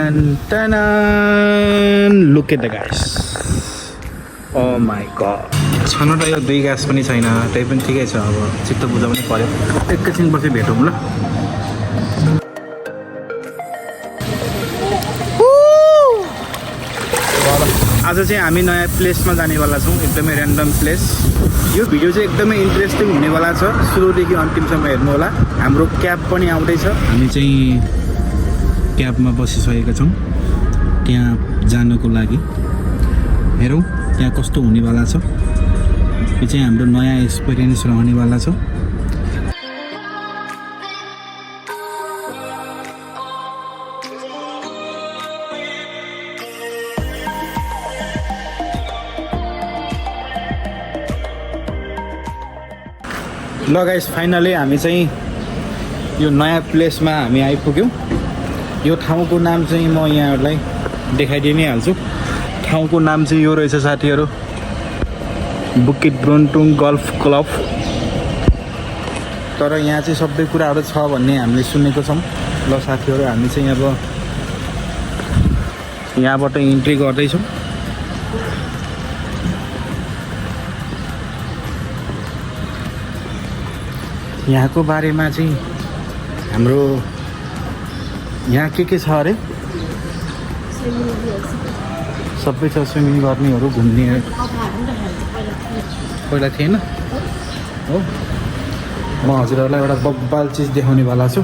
Dun, dun, dun. Look at the guys. Oh my god. छनवटा यो 2 gas पनि छैन, त्यही पनि ठिकै छ। अब चित्त बुझाउनै पर्यो। एकैछिनपछि भेटौँ ल। आज चाहिँ हामी नयाँ प्लेसमा जानेवाला छौँ, एकदमै ऱ्यान्डम प्लेस। यो भिडियो चाहिँ एकदमै इन्ट्रेस्टिङ हुनेवाला छ, सुरुदेखि अन्तिमसम्म हेर्नु होला। हाम्रो क्याब पनि आउँदैछ, हामी चाहिँ क्याबमा बसिसकेका छौँ त्यहाँ जानको लागि। हेरौँ त्यहाँ कस्तो हुनेवाला छ। यो चाहिँ हाम्रो नयाँ एक्सपिरियन्स रहनेवाला छ। ल गाइस, फाइनली हामी चाहिँ यो नयाँ प्लेसमा हामी आइपुग्यौँ। यो ठाउँको नाम चाहिँ म यहाँहरूलाई देखाइदिइ नै हाल्छु। ठाउँको नाम चाहिँ यो रहेछ साथीहरू, बुकिट ब्रोन्टुङ गल्फ क्लब। तर यहाँ चाहिँ सबै कुराहरू छ भन्ने हामीले सुनेको छौँ। ल साथीहरू, हामी चाहिँ अब यहाँबाट इन्ट्री गर्दैछौँ। यहाँको बारेमा चाहिँ हाम्रो यहाँ के छ अरे, सबै छ। स्विमिङ गर्नेहरू, घुम्ने पहिला थिएन हो। म हजुरहरूलाई एउटा बब्बाल चिज देखाउनेवाला छु।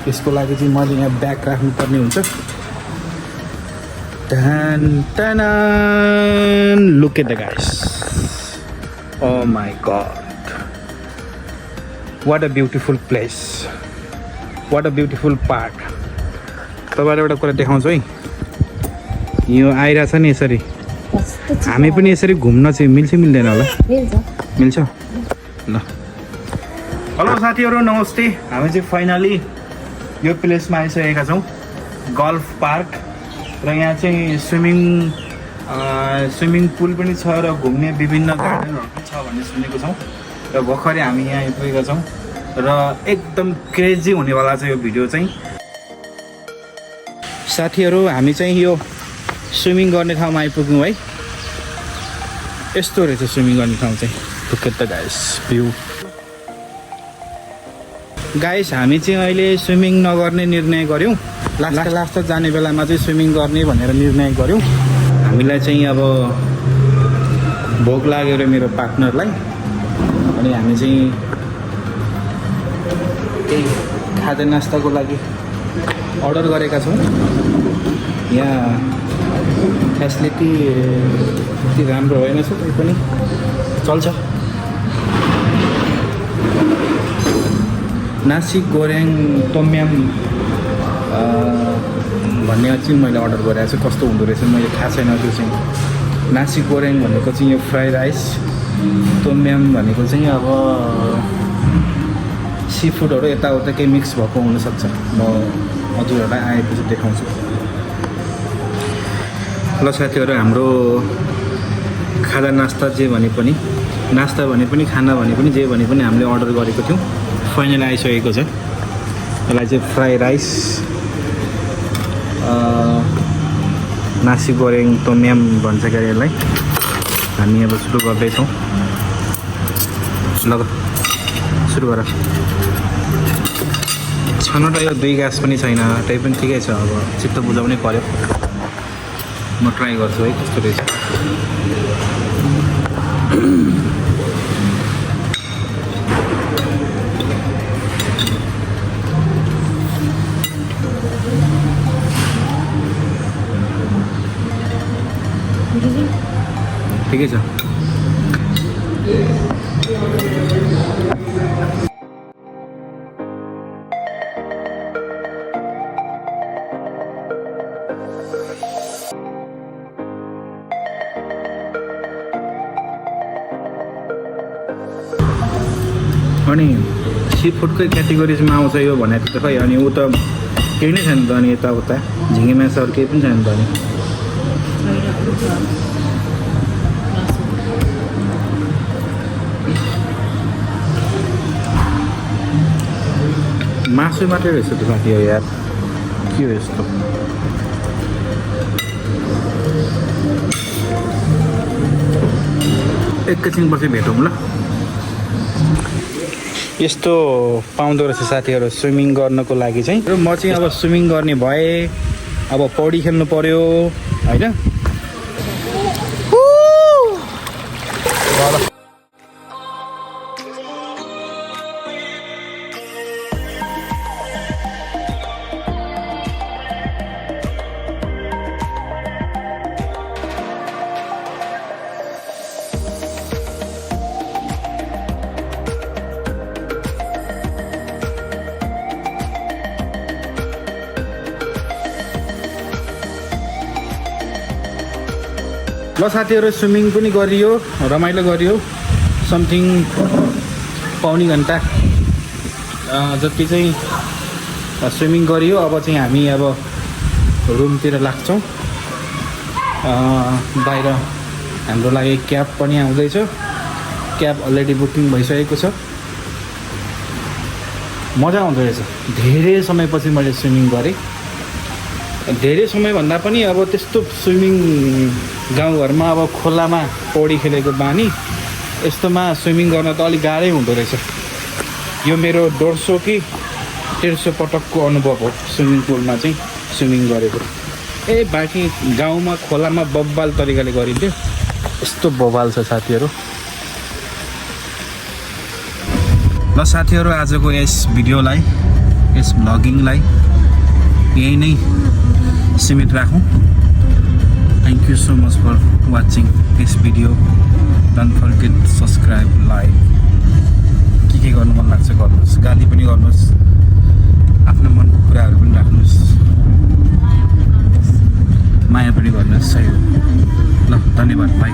यसको लागि चाहिँ मैले यहाँ ब्याग राख्नुपर्ने हुन्छ। Look at the guys. Oh my God, what a beautiful place, what a beautiful park. तपाईँलाई एउटा कुरा देखाउँछु है। यो आइरहेछ नि यसरी, हामी पनि यसरी घुम्न चाहिँ मिल्छ मिल्दैन होला? मिल्छ। ल हेलो साथीहरू, नमस्ते। हामी चाहिँ फाइनली यो प्लेसमा आइसकेका छौँ, गल्फ पार्क। र यहाँ चाहिँ स्विमिङ पुल पनि छ र घुम्ने विभिन्न गार्डनहरू पनि छ भन्ने सुनेको छौँ। र भर्खरै हामी यहाँ आइपुगेका छौँ र एकदम क्रेजी हुनेवाला छ यो भिडियो चाहिँ। साथीहरू, हामी चाहिँ यो स्विमिङ गर्ने ठाउँमा आइपुग्यौँ है। यस्तो रहेछ स्विमिङ गर्ने ठाउँ चाहिँ। Look at the guys view. Guys, हामी चाहिँ अहिले स्विमिङ नगर्ने निर्णय गऱ्यौँ। लास्ट जाने बेलामा चाहिँ स्विमिङ गर्ने भनेर निर्णय गऱ्यौँ। हामीलाई चाहिँ अब भोक लाग्यो र मेरो पार्टनरलाई, अनि हामी चाहिँ केही खाजा नास्ताको लागि अर्डर गरेका छौँ। यहाँ फेसिलिटी त्यति राम्रो होइन छ, तै पनि चल्छ। नासी गोरेङ टोम्याम भन्ने चाहिँ मैले अर्डर गरेको छु। कस्तो हुँदो रहेछ मैले थाहा छैन त्यो चाहिँ। नासी गोरेङ भनेको चाहिँ यो फ्राई राइस, टोम्याम भनेको चाहिँ अब सी फुडहरू यताउता केही मिक्स भएको हुनसक्छ। म हजुरहरूलाई आएपछि देखाउँछु। ल साथीहरू, हाम्रो खाजा नास्ता जे भने पनि, नास्ता भने पनि खाना भने पनि जे भने पनि हामीले अर्डर गरेको थियौँ, फाइनल आइसकेको छ। यसलाई चाहिँ फ्राई राइस, नासी गोरेङ टोम्याम भन्छ क्या यसलाई। हामी अब सुरु गर्दैछौँ। ल सुरु गर। छनवटा यो 2 ग्यास पनि छैन, त्यही पनि ठिकै छ। अब चित्त बुझाउनै पर्यो। म ट्राई गर्छु है कस्तो रहेछ। ठिकै छ। अनि सी फुडकै क्याटेगोरिजमा आउँछ यो भनेको त खै। अनि ऊ त केही नै छैन त। अनि यताउता झिँगे माछाहरू केही पनि छैन त। अनि मासु मात्रै रहेछ त साथी हो यार, के हो यस्तो। एकैछिनपछि भेटौँ ल। यस्तो पाउँदो रहेछ साथीहरू स्विमिङ गर्नको लागि चाहिँ। र म चाहिँ अब स्विमिङ गर्ने भएँ, अब पौडी खेल्नु पर्यो होइन। ल साथीहरू स्विमिङ पनि गरियो, रमाइलो गरियो, समथिङ पौनी घन्टा जति चाहिँ स्विमिङ गरियो। अब चाहिँ हामी अब रुमतिर लाग्छौँ। बाहिर हाम्रो लागि क्याब पनि आउँदैछ, क्याब अलरेडी बुकिङ भइसकेको छ। मजा आउँदो रहेछ, धेरै समयपछि मैले स्विमिङ गरेँ। धेरै समयभन्दा पनि अब त्यस्तो स्विमिङ गाउँघरमा अब खोलामा पौडी खेलेको बानी, यस्तोमा स्विमिङ गर्न त अलिक गाह्रै हुँदो रहेछ। यो मेरो 150 कि 150 पटकको अनुभव हो स्विमिङ पुलमा चाहिँ स्विमिङ गरेको। बाँकी गाउँमा खोलामा बब्बाल तरिकाले गरिन्थ्यो, यस्तो बब्बाल छ साथीहरू। ल साथीहरू आजको यस भिडियोलाई, यस भ्लगिङलाई यही नै सीमित राखौँ। Thank you so much for watching this video. Don't forget to subscribe, like. के गर्नु मन लाग्छ गर्नुहोस्, गाली पनि गर्नुहोस्, आफ्नो मनको कुराहरू पनि राख्नुहोस्, माया पनि गर्नुहोस्। सही हो। ल धन्यवाद, बाई।